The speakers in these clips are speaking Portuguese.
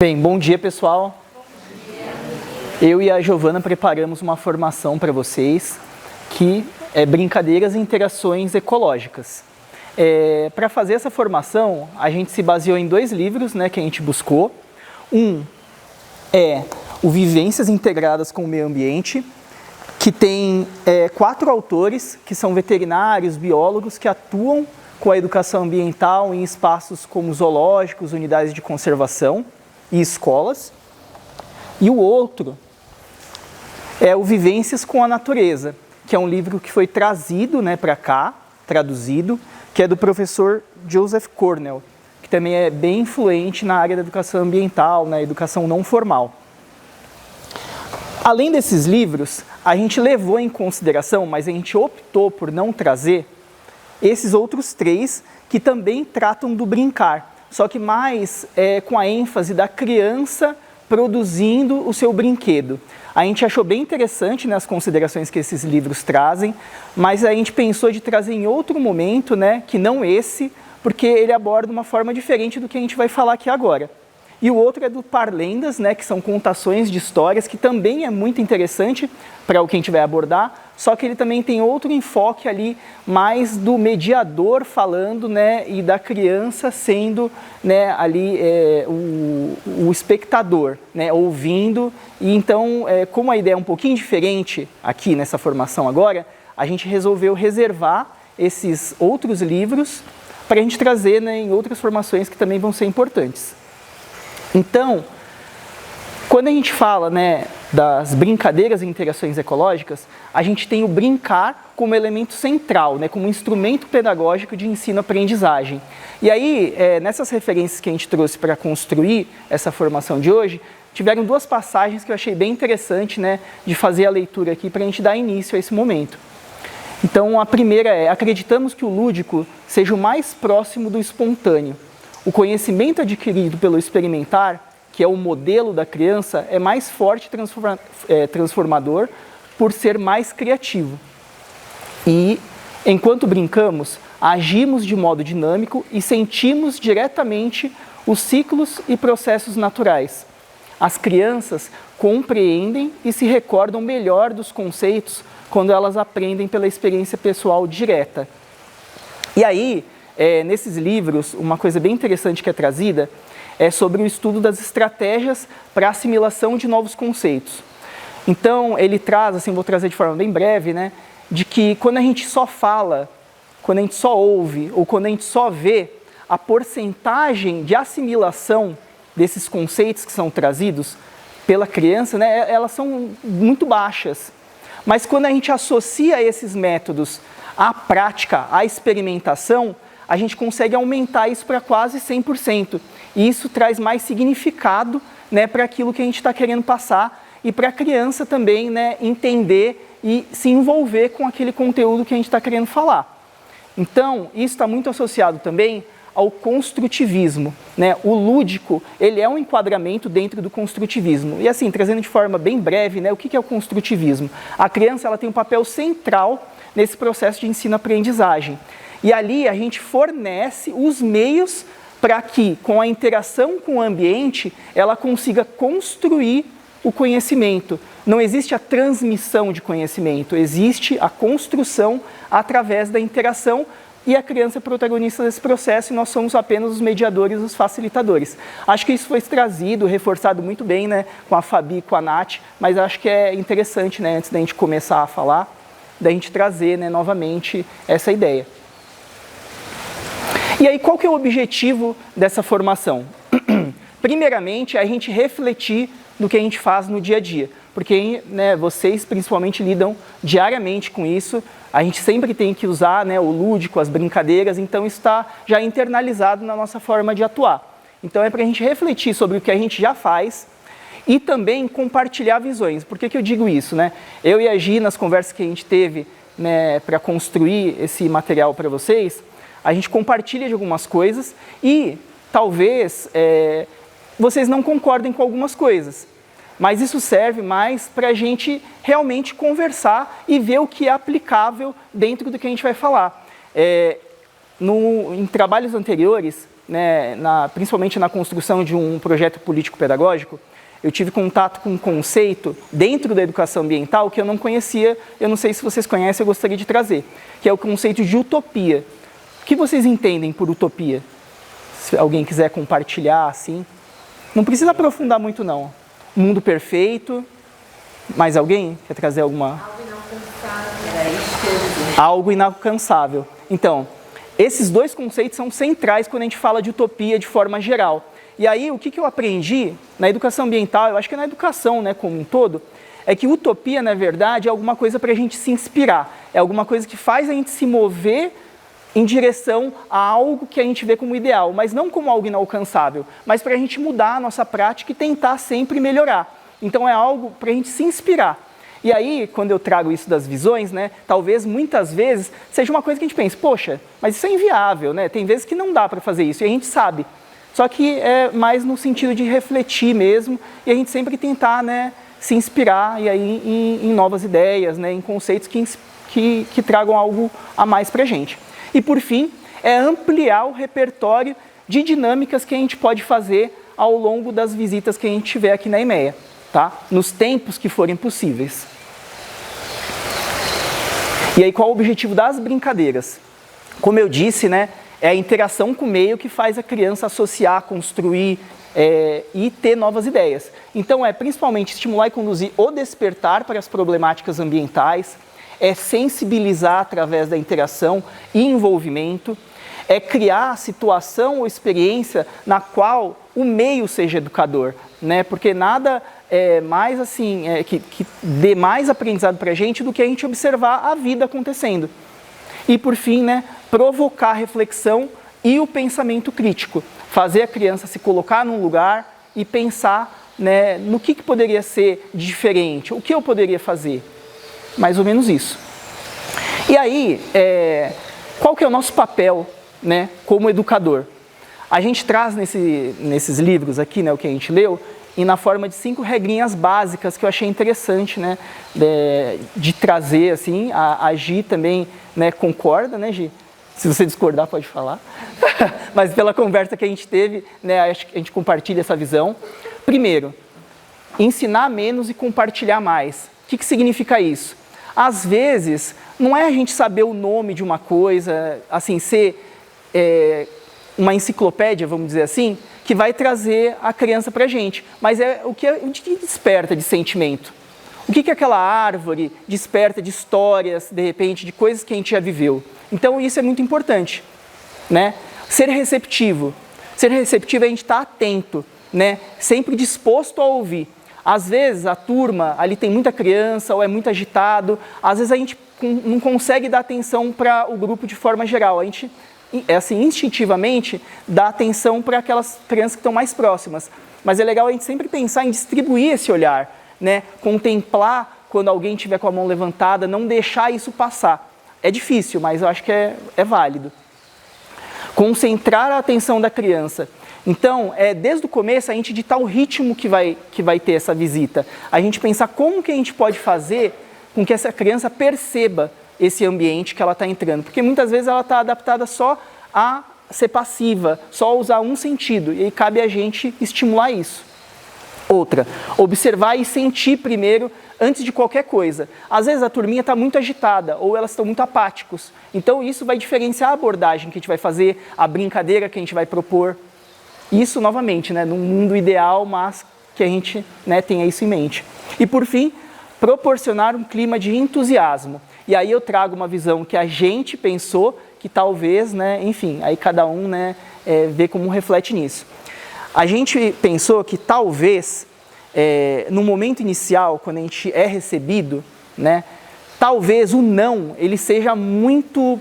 Bem, bom dia pessoal. Eu e a Giovana preparamos uma formação para vocês que é Brincadeiras e Interações Ecológicas. Para fazer essa formação, a gente se baseou em dois livros, que a gente buscou. Um é o Vivências Integradas com o Meio Ambiente, que tem 4 autores, que são veterinários, biólogos, que atuam com a educação ambiental em espaços como zoológicos, unidades de conservação e escolas. E o outro é o Vivências com a Natureza, que é um livro que foi trazido para cá, traduzido, que é do professor Joseph Cornell, que também é bem influente na área da educação ambiental, na educação não formal. Além desses livros, a gente levou em consideração, mas a gente optou por não trazer, esses outros 3 que também tratam do brincar, só que mais com a ênfase da criança produzindo o seu brinquedo. A gente achou bem interessante as considerações que esses livros trazem, mas a gente pensou de trazer em outro momento, que não esse, porque ele aborda uma forma diferente do que a gente vai falar aqui agora. E o outro é do Parlendas, que são contações de histórias, que também é muito interessante para o que a gente vai abordar, só que ele também tem outro enfoque ali, mais do mediador falando, e da criança sendo ali o espectador, ouvindo. E então, como a ideia é um pouquinho diferente aqui nessa formação agora, a gente resolveu reservar esses outros livros para a gente trazer em outras formações que também vão ser importantes. Então, quando a gente fala das brincadeiras e interações ecológicas, a gente tem o brincar como elemento central, como instrumento pedagógico de ensino-aprendizagem. E aí, nessas referências que a gente trouxe para construir essa formação de hoje, tiveram 2 passagens que eu achei bem interessante de fazer a leitura aqui para a gente dar início a esse momento. Então, a primeira é: acreditamos que o lúdico seja o mais próximo do espontâneo. O conhecimento adquirido pelo experimentar, que é o modelo da criança, é mais forte e transformador por ser mais criativo. E, enquanto brincamos, agimos de modo dinâmico e sentimos diretamente os ciclos e processos naturais. As crianças compreendem e se recordam melhor dos conceitos quando elas aprendem pela experiência pessoal direta. E aí, nesses livros, uma coisa bem interessante que é trazida é sobre o estudo das estratégias para assimilação de novos conceitos. Então, ele traz, vou trazer de forma bem breve, de que quando a gente só fala, quando a gente só ouve ou quando a gente só vê, a porcentagem de assimilação desses conceitos que são trazidos pela criança, elas são muito baixas. Mas quando a gente associa esses métodos à prática, à experimentação, a gente consegue aumentar isso para quase 100%. E isso traz mais significado para aquilo que a gente está querendo passar e para a criança também entender e se envolver com aquele conteúdo que a gente está querendo falar. Então, isso está muito associado também ao construtivismo. O lúdico, ele é um enquadramento dentro do construtivismo. E assim, trazendo de forma bem breve, o que é o construtivismo? A criança ela tem um papel central nesse processo de ensino-aprendizagem. E ali a gente fornece os meios para que, com a interação com o ambiente, ela consiga construir o conhecimento. Não existe a transmissão de conhecimento, existe a construção através da interação e a criança é protagonista desse processo e nós somos apenas os mediadores, os facilitadores. Acho que isso foi trazido, reforçado muito bem com a Fabi e com a Nath, mas acho que é interessante, antes da gente começar a falar, da gente trazer novamente essa ideia. E aí, qual que é o objetivo dessa formação? Primeiramente, é a gente refletir no que a gente faz no dia a dia, porque vocês principalmente lidam diariamente com isso, a gente sempre tem que usar o lúdico, as brincadeiras, então isso está já internalizado na nossa forma de atuar. Então é para a gente refletir sobre o que a gente já faz e também compartilhar visões. Por que eu digo isso? Eu e a Gi, nas conversas que a gente teve para construir esse material para vocês, a gente compartilha de algumas coisas e talvez vocês não concordem com algumas coisas, mas isso serve mais para a gente realmente conversar e ver o que é aplicável dentro do que a gente vai falar. Em trabalhos anteriores, né, principalmente na construção de um projeto político-pedagógico, eu tive contato com um conceito dentro da educação ambiental que eu não conhecia, eu não sei se vocês conhecem, eu gostaria de trazer, que é o conceito de utopia. O que vocês entendem por utopia? Se alguém quiser compartilhar, assim. Não precisa aprofundar muito, não. Mundo perfeito. Mais alguém quer trazer alguma? Algo inalcançável. Então, esses dois conceitos são centrais quando a gente fala de utopia de forma geral. E aí, o que eu aprendi na educação ambiental, eu acho que na educação, né, como um todo, é que utopia, na verdade, é alguma coisa para a gente se inspirar. É alguma coisa que faz a gente se mover em direção a algo que a gente vê como ideal, mas não como algo inalcançável, mas para a gente mudar a nossa prática e tentar sempre melhorar. Então, é algo para a gente se inspirar. E aí, quando eu trago isso das visões, né, talvez muitas vezes seja uma coisa que a gente pense, poxa, mas isso é inviável, né? Tem vezes que não dá para fazer isso, e a gente sabe. Só que é mais no sentido de refletir mesmo, e a gente sempre tentar, né, se inspirar e aí, em novas ideias, né, em conceitos que tragam algo a mais para a gente. E por fim, é ampliar o repertório de dinâmicas que a gente pode fazer ao longo das visitas que a gente tiver aqui na EMEA, tá? Nos tempos que forem possíveis. E aí, qual o objetivo das brincadeiras? Como eu disse, né, é a interação com o meio que faz a criança associar, construir e ter novas ideias. Então, é principalmente estimular e conduzir o despertar para as problemáticas ambientais, é sensibilizar através da interação e envolvimento, é criar a situação ou experiência na qual o meio seja educador, né? Porque nada é mais assim, que dê mais aprendizado para a gente do que a gente observar a vida acontecendo. E por fim, né, provocar a reflexão e o pensamento crítico, fazer a criança se colocar num lugar e pensar, né, no que poderia ser diferente, o que eu poderia fazer, mais ou menos isso. E aí, qual que é o nosso papel, né, como educador? A gente traz nesses livros aqui, né, o que a gente leu, e na forma de 5 regrinhas básicas que eu achei interessante, né, de trazer, assim, a Gi também, né, concorda, né, Gi? Se você discordar, pode falar. Mas pela conversa que a gente teve, né, a gente compartilha essa visão. Primeiro, ensinar menos e compartilhar mais. O que significa isso? Às vezes, não é a gente saber o nome de uma coisa, assim, ser uma enciclopédia, vamos dizer assim, que vai trazer a criança para a gente, mas é o que desperta de sentimento. O que aquela árvore desperta de histórias, de repente, de coisas que a gente já viveu. Então, isso é muito importante, né? Ser receptivo. Ser receptivo é a gente estar atento, né? Sempre disposto a ouvir. Às vezes, a turma, ali tem muita criança ou é muito agitado, às vezes a gente não consegue dar atenção para o grupo de forma geral. A gente, assim, instintivamente, dá atenção para aquelas crianças que estão mais próximas. Mas é legal a gente sempre pensar em distribuir esse olhar, né? Contemplar quando alguém estiver com a mão levantada, não deixar isso passar. É difícil, mas eu acho que é válido. Concentrar a atenção da criança. Então, desde o começo, a gente ditar o ritmo que vai ter essa visita. A gente pensar como que a gente pode fazer com que essa criança perceba esse ambiente que ela está entrando. Porque muitas vezes ela está adaptada só a ser passiva, só a usar um sentido. E aí cabe a gente estimular isso. Outra, observar e sentir primeiro antes de qualquer coisa. Às vezes a turminha está muito agitada ou elas estão muito apáticos. Então isso vai diferenciar a abordagem que a gente vai fazer, a brincadeira que a gente vai propor. Isso, novamente, né, num mundo ideal, mas que a gente, né, tenha isso em mente. E, por fim, proporcionar um clima de entusiasmo. E aí eu trago uma visão que a gente pensou que talvez, né, enfim, aí cada um, né, vê como reflete nisso. A gente pensou que talvez, no momento inicial, quando a gente é recebido, né, talvez o não, ele seja muito,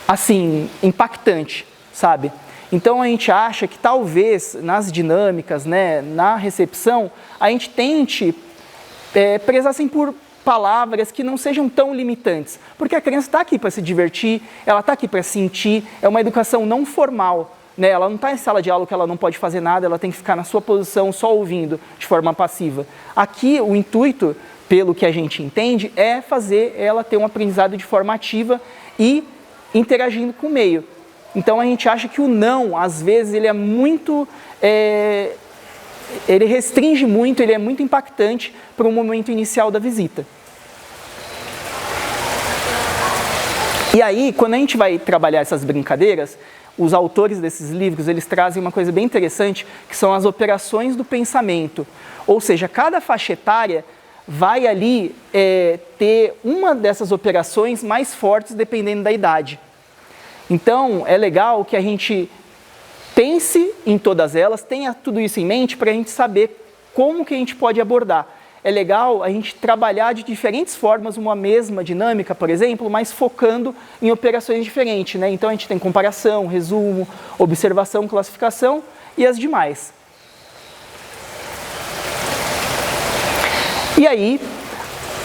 assim, impactante, sabe? Então, a gente acha que talvez nas dinâmicas, né, na recepção, a gente tente prezar assim, por palavras que não sejam tão limitantes. Porque a criança está aqui para se divertir, ela está aqui para sentir, é uma educação não formal. Né? Ela não está em sala de aula que ela não pode fazer nada, ela tem que ficar na sua posição só ouvindo, de forma passiva. Aqui, o intuito, pelo que a gente entende, é fazer ela ter um aprendizado de forma ativa e interagindo com o meio. Então a gente acha que o não, às vezes, ele é muito... ele restringe muito, ele é muito impactante para o momento inicial da visita. E aí, quando a gente vai trabalhar essas brincadeiras, os autores desses livros, eles trazem uma coisa bem interessante, que são as operações do pensamento. Ou seja, cada faixa etária vai ali ter uma dessas operações mais fortes dependendo da idade. Então, é legal que a gente pense em todas elas, tenha tudo isso em mente para a gente saber como que a gente pode abordar. É legal a gente trabalhar de diferentes formas uma mesma dinâmica, por exemplo, mas focando em operações diferentes, né? Então a gente tem comparação, resumo, observação, classificação e as demais. E aí,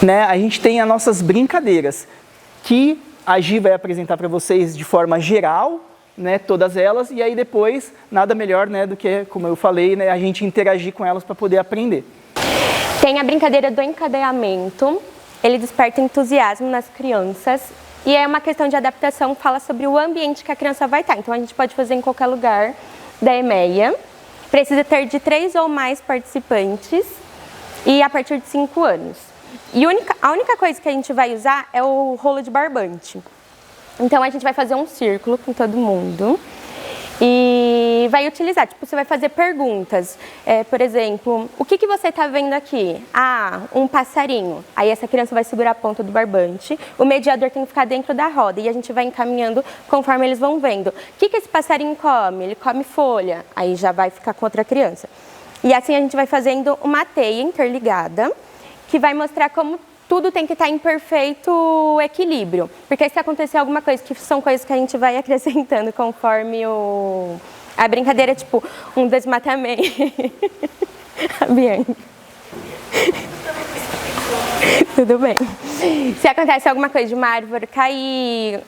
né, a gente tem as nossas brincadeiras, que a Gi vai apresentar para vocês de forma geral, né, todas elas, e aí depois, nada melhor, né, do que, como eu falei, né, a gente interagir com elas para poder aprender. Tem a brincadeira do encadeamento, ele desperta entusiasmo nas crianças e é uma questão de adaptação, fala sobre o ambiente que a criança vai estar. Então a gente pode fazer em qualquer lugar da EMEA, precisa ter de 3 ou mais participantes e a partir de 5 anos. E a única coisa que a gente vai usar é o rolo de barbante. Então a gente vai fazer um círculo com todo mundo e vai utilizar, tipo, você vai fazer perguntas, por exemplo, o que você está vendo aqui? Ah, um passarinho. Aí essa criança vai segurar a ponta do barbante, o mediador tem que ficar dentro da roda e a gente vai encaminhando conforme eles vão vendo. O que esse passarinho come? Ele come folha, aí já vai ficar com outra criança. E assim a gente vai fazendo uma teia interligada, que vai mostrar como tudo tem que estar em perfeito equilíbrio. Porque se acontecer alguma coisa, que são coisas que a gente vai acrescentando conforme a brincadeira, tipo um desmatamento. A Bianca. Tudo bem. Se acontece alguma coisa de uma árvore cair,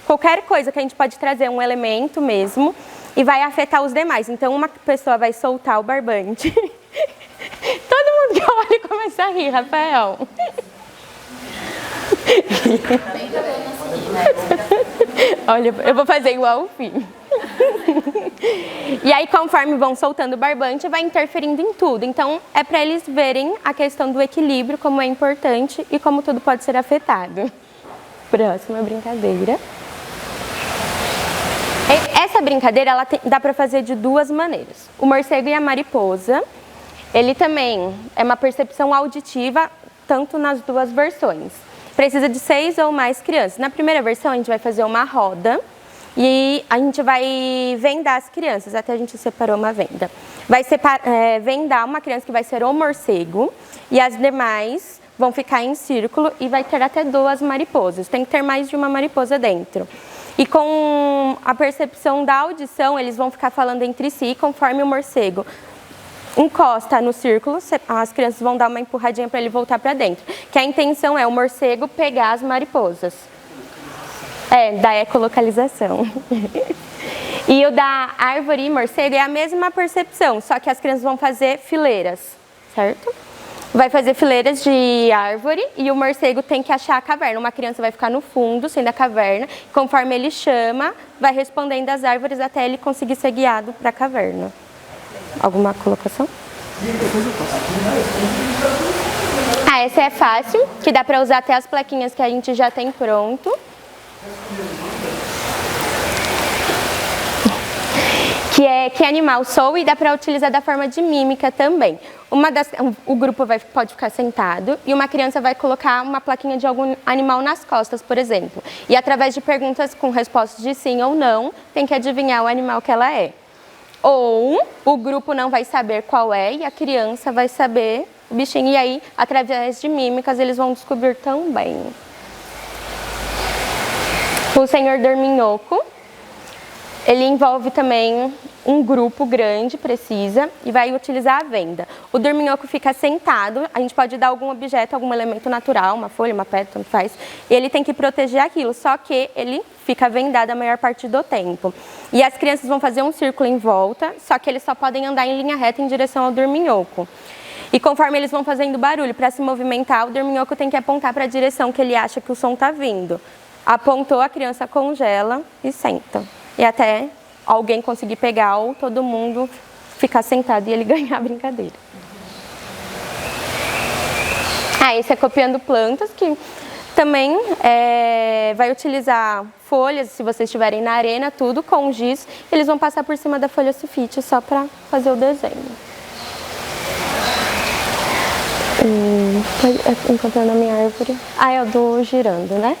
qualquer coisa que a gente pode trazer um elemento mesmo e vai afetar os demais. Então uma pessoa vai soltar o barbante. Todo mundo que olha começa a rir, Rafael. Olha, eu vou fazer igual o fim. E aí, conforme vão soltando o barbante, vai interferindo em tudo. Então, é para eles verem a questão do equilíbrio, como é importante e como tudo pode ser afetado. Próxima brincadeira. Essa brincadeira, dá para fazer de 2 maneiras. O morcego e a mariposa, ele também é uma percepção auditiva, tanto nas 2 versões. Precisa de 6 ou mais crianças. Na primeira versão, a gente vai fazer uma roda e a gente vai vendar as crianças, até a gente separou uma venda. Vai vendar uma criança que vai ser o morcego e as demais vão ficar em círculo e vai ter até 2 mariposas. Tem que ter mais de uma mariposa dentro. E com a percepção da audição, eles vão ficar falando entre si, conforme o morcego encosta no círculo, as crianças vão dar uma empurradinha para ele voltar para dentro. Que a intenção é o morcego pegar as mariposas. Da ecolocalização. E o da árvore e morcego é a mesma percepção, só que as crianças vão fazer fileiras, certo? Vai fazer fileiras de árvore e o morcego tem que achar a caverna. Uma criança vai ficar no fundo, sendo a caverna. Conforme ele chama, vai respondendo as árvores até ele conseguir ser guiado para a caverna. Alguma colocação? Essa é fácil, que dá para usar até as plaquinhas que a gente já tem pronto. Que animal sou e dá para utilizar da forma de mímica também. O grupo pode ficar sentado e uma criança vai colocar uma plaquinha de algum animal nas costas, por exemplo. E através de perguntas com respostas de sim ou não, tem que adivinhar o animal que ela é. Ou o grupo não vai saber qual é e a criança vai saber o bichinho. E aí, através de mímicas, eles vão descobrir também. O Senhor Dorminhoco, ele envolve também um grupo grande, precisa, e vai utilizar a venda. O dorminhoco fica sentado, a gente pode dar algum objeto, algum elemento natural, uma folha, uma pedra, tanto faz, e ele tem que proteger aquilo, só que ele fica vendado a maior parte do tempo. E as crianças vão fazer um círculo em volta, só que eles só podem andar em linha reta em direção ao dorminhoco. E conforme eles vão fazendo barulho, para se movimentar, o dorminhoco tem que apontar para a direção que ele acha que o som está vindo. Apontou, a criança congela e senta. e até alguém conseguir pegar ou todo mundo ficar sentado e ele ganhar a brincadeira. Esse é copiando plantas, que também vai utilizar folhas, se vocês estiverem na arena, tudo com giz, eles vão passar por cima da folha sulfite só para fazer o desenho. Encontrando a minha árvore. É o do girando, né?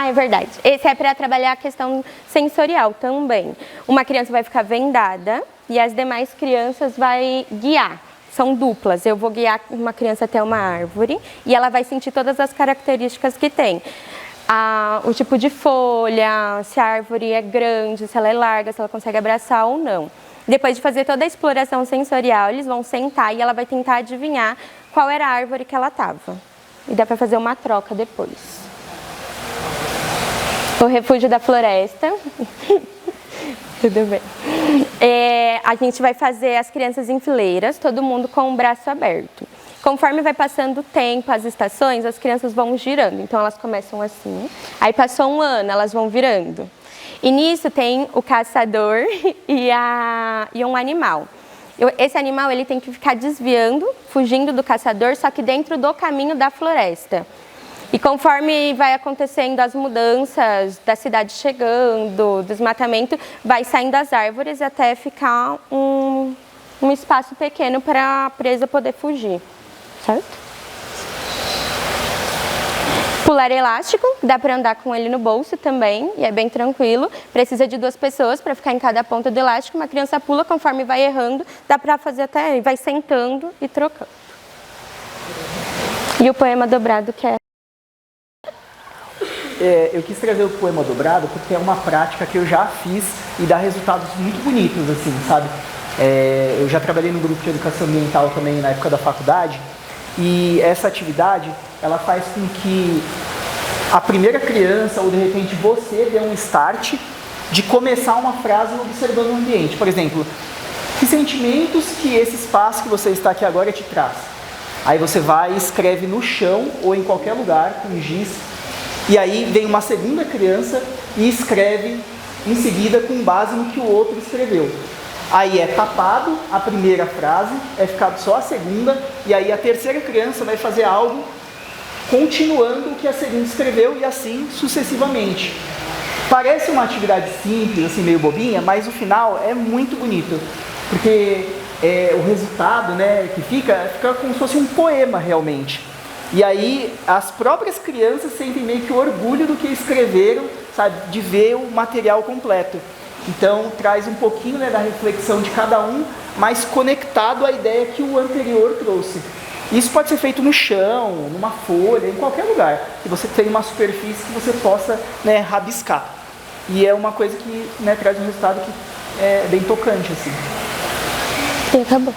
É verdade. Esse é para trabalhar a questão sensorial também. Uma criança vai ficar vendada e as demais crianças vai guiar. São duplas. Eu vou guiar uma criança até uma árvore e ela vai sentir todas as características que tem. O tipo de folha, se a árvore é grande, se ela é larga, se ela consegue abraçar ou não. Depois de fazer toda a exploração sensorial, eles vão sentar e ela vai tentar adivinhar qual era a árvore que ela estava. E dá para fazer uma troca depois. O refúgio da floresta. Tudo bem. A gente vai fazer as crianças em fileiras, todo mundo com o braço aberto. Conforme vai passando o tempo, as estações, as crianças vão girando. Então elas começam assim, aí passou um ano, elas vão virando. E nisso tem o caçador e um animal. Esse animal ele tem que ficar desviando, fugindo do caçador, só que dentro do caminho da floresta. E conforme vai acontecendo as mudanças da cidade chegando, desmatamento, vai saindo as árvores até ficar um espaço pequeno para a presa poder fugir, certo? Pular elástico, dá para andar com ele no bolso também, e é bem tranquilo. Precisa de 2 pessoas para ficar em cada ponta do elástico. Uma criança pula, conforme vai errando, dá para fazer até, vai sentando e trocando. E o poema dobrado que é... Eu quis trazer o poema dobrado porque é uma prática que eu já fiz e dá resultados muito bonitos, assim, sabe? Eu já trabalhei no grupo de educação ambiental também na época da faculdade, e essa atividade, ela faz com que a primeira criança, ou de repente você, dê um start de começar uma frase observando o ambiente. Por exemplo, que sentimentos que esse espaço que você está aqui agora te traz? Aí você vai e escreve no chão ou em qualquer lugar com giz. E aí vem uma segunda criança e escreve em seguida com base no que o outro escreveu. Aí é tapado a primeira frase, é ficado só a segunda, e aí a terceira criança vai fazer algo continuando o que a segunda escreveu e assim sucessivamente. Parece uma atividade simples, assim, meio bobinha, mas o final é muito bonito, porque o resultado, né, que fica como se fosse um poema realmente. E aí as próprias crianças sentem meio que o orgulho do que escreveram, sabe, de ver o material completo. Então traz um pouquinho, né, da reflexão de cada um, mas conectado à ideia que o anterior trouxe. Isso pode ser feito no chão, numa folha, em qualquer lugar, que você tenha uma superfície que você possa, né, rabiscar. E é uma coisa que, né, traz um resultado que é bem tocante, assim. E acabou.